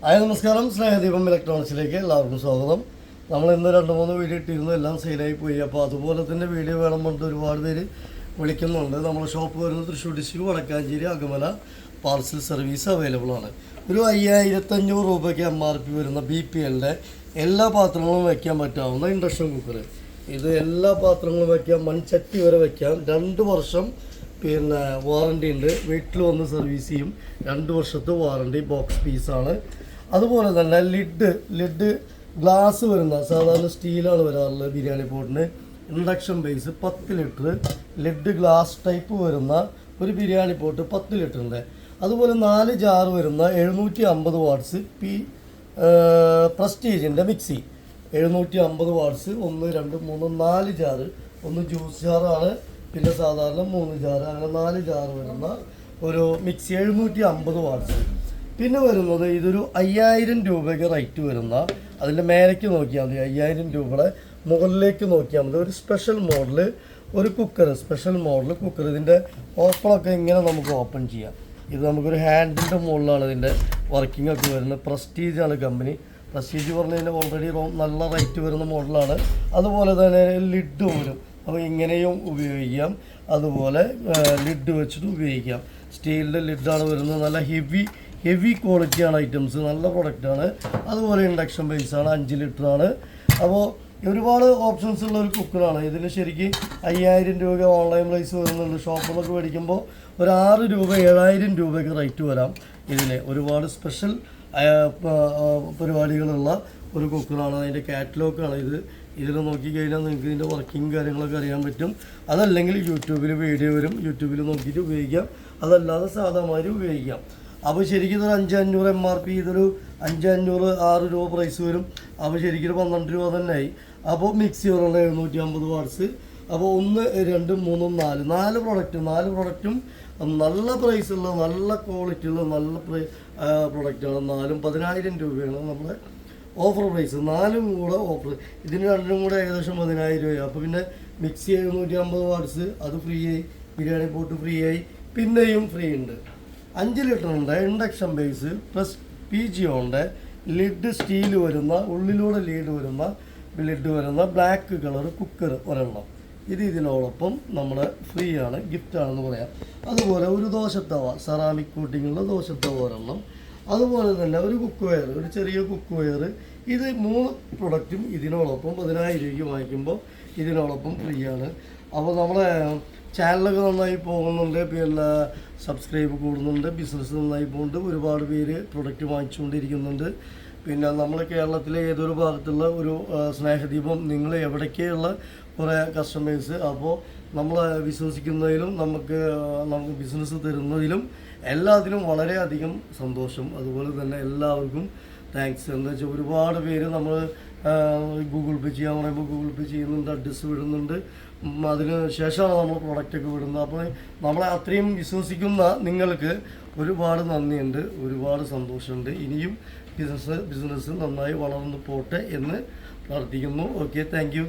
Hi നമസ്കാരം, സ്നേഹദീപം ഇലക്ട്രോണിക്സിലേക്ക് എല്ലാവർക്കും സ്വാഗതം. നമ്മൾ ഇന്ന് 2-3 വീഡിയോ ഇട്ടിരുന്നു, എല്ലാം സെയിലായി പോയി. അപ്പോൾ അതുപോലെ തന്നെ വീഡിയോ വേണം പറഞ്ഞിട്ട് ഒരുപാട് പേര് വിളിക്കുന്നുണ്ട്. നമ്മുടെ ഷോപ്പ് വരുന്നത് Thrissur district Vadakkanchery Akamala. Parcel service available ആണ്. ഒരു 5500 രൂപയ്ക്ക് MRP വരുന്ന BPLൻ്റെ എല്ലാ പാത്രങ്ങളും വയ്ക്കാൻ പറ്റാവുന്ന ഇൻഡക്ഷൻ കുക്കർ. ഇത് എല്ലാ പാത്രങ്ങളും വയ്ക്കാം, മൺചട്ടി വരെ വയ്ക്കാം. 2 വർഷം വാറണ്ടി ഉണ്ട്. വീട്ടിൽ വന്ന് സർവീസ് ചെയ്യും. 2 വർഷത്തെ വാറണ്ടി. ബോക്സ് പീസാണ്. അതുപോലെ തന്നെ ലിഡ് ഗ്ലാസ് വരുന്ന സാധാരണ സ്റ്റീലാണ് വരാറുള്ളത് ബിരിയാണി പോട്ടിന്. Induction base 10 litre lid glass type വരുന്ന ഒരു ബിരിയാണി പോട്ട് 10 ലിറ്ററിൻ്റെ. അതുപോലെ 4 ജാർ വരുന്ന 750 വാട്ട്സ് പ്രസ്റ്റീജിൻ്റെ മിക്സി. 750 വാട്ട്സ് 1, 2, 3, 4 ജാർ. ഒന്ന് ജ്യൂസ് ജാറാണ്, പിന്നെ സാധാരണ 3 ജാർ, അങ്ങനെ 4 ജാർ വരുന്ന ഒരു മിക്സി 750 വാട്ട്സ്. പിന്നെ വരുന്നത് ഇതൊരു 5000 രൂപയ്ക്ക് റേറ്റ് വരുന്ന, അതിൻ്റെ മേലേക്ക് നോക്കിയാൽ മതി, 5000 രൂപയുടെ മുകളിലേക്ക് നോക്കിയാൽ മതി, ഒരു സ്പെഷ്യൽ മോഡൽ ഒരു കുക്കർ, സ്പെഷ്യൽ മോഡൽ കുക്കർ. ഇതിൻ്റെ ഓപ്പണൊക്കെ ഇങ്ങനെ നമുക്ക് ഓപ്പൺ ചെയ്യാം. ഇത് നമുക്കൊരു ഹാൻഡിൻ്റെ മുകളിലാണ് ഇതിൻ്റെ വർക്കിംഗ് ഒക്കെ വരുന്നത്. പ്രസ്റ്റീജാണ് കമ്പനി. പ്രസ്റ്റീജ് പറഞ്ഞു കഴിഞ്ഞാൽ ഓൾറെഡി നല്ല റേറ്റ് വരുന്ന മോഡലാണ്. അതുപോലെ തന്നെ ലിഡ് വരും, അപ്പോൾ ഇങ്ങനെയും ഉപയോഗിക്കാം. അതുപോലെ ലിഡ് വെച്ചിട്ട് ഉപയോഗിക്കാം. സ്റ്റീലിൻ്റെ ലിഡാണ് വരുന്നത്. നല്ല ഹെവി ക്വാളിറ്റിയാണ് ഐറ്റംസ്, നല്ല പ്രൊഡക്റ്റാണ്. അതുപോലെ ഇൻഡക്ഷൻ ബേസാണ്, 5 ലിറ്ററാണ്. അപ്പോൾ ഒരുപാട് ഓപ്ഷൻസ് ഉള്ള ഒരു കുക്കറാണ്. ഇതിന് ശരിക്കും 5000 രൂപ ഓൺലൈൻ പ്രൈസ് വരുന്നുണ്ട്. ഷോപ്പിലൊക്കെ മേടിക്കുമ്പോൾ ഒരു 6 രൂപ 7000 രൂപയ്ക്ക് റേറ്റ് വരാം. ഇതിന് ഒരുപാട് സ്പെഷ്യൽ പരിപാടികളുള്ള ഒരു കുക്കറാണ്. അതിൻ്റെ കാറ്റലോഗാണ് ഇത്. ഇതിൽ നോക്കിക്കഴിഞ്ഞാൽ നിങ്ങൾക്ക് ഇതിൻ്റെ വർക്കിംഗ് കാര്യങ്ങളൊക്കെ അറിയാൻ പറ്റും. അതല്ലെങ്കിൽ യൂട്യൂബിൽ വീഡിയോ വരും, യൂട്യൂബിൽ നോക്കിയിട്ട് ഉപയോഗിക്കാം. അതല്ലാതെ സാധാമാതിരി ഉപയോഗിക്കാം. അപ്പോൾ ശരിക്കും ഇതൊരു 5500 MRP, ഇതൊരു 5500 6 രൂപ പ്രൈസ് വരും. അപ്പോൾ ശരിക്കും 12 രൂപ തന്നെ ആയി. അപ്പോൾ മിക്സി വരെയുള്ള 750 വാട്ട്സ്. അപ്പോൾ 1, 2, 3, 4 പ്രൊഡക്റ്റും നല്ല പ്രൈസുള്ള, നല്ല ക്വാളിറ്റിയുള്ള, നല്ല പ്രൊഡക്റ്റാണ്. 4ഉം 10000 രൂപയാണ് നമ്മുടെ ഓഫർ പ്രൈസ്. 4ഉം കൂടെ ഓഫർ. ഇതിന് 2ഉം കൂടെ ഏകദേശം 10000 രൂപയായി. അപ്പോൾ പിന്നെ മിക്സി 750 വാട്ട്സ് അത് ഫ്രീ ആയി, ബിരിയാണി പോട്ട് ഫ്രീ ആയി, പിന്നെയും ഫ്രീ ഉണ്ട്. 5 ലിറ്ററിൻ്റെ ഇൻഡക്ഷൻ ബേസ് പ്ലസ് PGOൻ്റെ ലിഡ് സ്റ്റീൽ വരുന്ന, ഉള്ളിലൂടെ ലിഡ് വരുന്ന ബ്ലാക്ക് കളർ കുക്കർ ഒരെണ്ണം. ഇത് ഇതിനോടൊപ്പം നമ്മൾ ഫ്രീ ആണ്, ഗിഫ്റ്റാണെന്ന് പറയാം. അതുപോലെ ഒരു ദോശത്തവ, സെറാമിക് കോട്ടിങ്ങുള്ള ദോശത്തവ ഒരെണ്ണം. അതുപോലെ തന്നെ ഒരു കുക്ക് വെയർ, ഒരു ചെറിയ കുക്ക് വെയർ. ഇത് 3 പ്രൊഡക്റ്റും ഇതിനോടൊപ്പം 10000 രൂപയ്ക്ക് വാങ്ങിക്കുമ്പോൾ ഇതിനോടൊപ്പം ഫ്രീ ആണ്. അപ്പോൾ നമ്മുടെ ചാനലൊക്കെ നന്നായി പോകുന്നുണ്ട്, പിന്നെ സബ്സ്ക്രൈബ് കൂടുന്നുണ്ട്, ബിസിനസ് നന്നായി പോകുന്നുണ്ട്. ഒരുപാട് പേര് പ്രൊഡക്റ്റ് വാങ്ങിച്ചുകൊണ്ടിരിക്കുന്നുണ്ട്. പിന്നെ നമ്മൾ കേരളത്തിലെ ഏതൊരു ഭാഗത്തുള്ള ഒരു സ്നേഹദീപം, നിങ്ങൾ എവിടേക്കുള്ള കുറേ കസ്റ്റമേഴ്സ്. അപ്പോൾ നമ്മൾ വിശ്വസിക്കുന്നതിലും നമുക്ക് ബിസിനസ് തരുന്നതിലും എല്ലാത്തിനും വളരെയധികം സന്തോഷം. അതുപോലെ തന്നെ എല്ലാവർക്കും താങ്ക്സ്. എന്താ വെച്ചാൽ ഒരുപാട് പേര് നമ്മൾ ഗൂഗിൾ പേ ചെയ്യാൻ പറയുമ്പോൾ ഗൂഗിൾ പേ ചെയ്യുന്നുണ്ട്, അഡ്രസ്സ് വിടുന്നുണ്ട്. അതിന് ശേഷമാണ് നമ്മൾ പ്രോഡക്റ്റൊക്കെ വിടുന്നത്. അപ്പോൾ നമ്മളെ അത്രയും വിശ്വസിക്കുന്ന നിങ്ങൾക്ക് ഒരുപാട് നന്ദിയുണ്ട്, ഒരുപാട് സന്തോഷമുണ്ട്. ഇനിയും ബിസിനസ് നന്നായി വളർന്നു പോട്ടെ എന്ന് പ്രാർത്ഥിക്കുന്നു. Okay, thank you.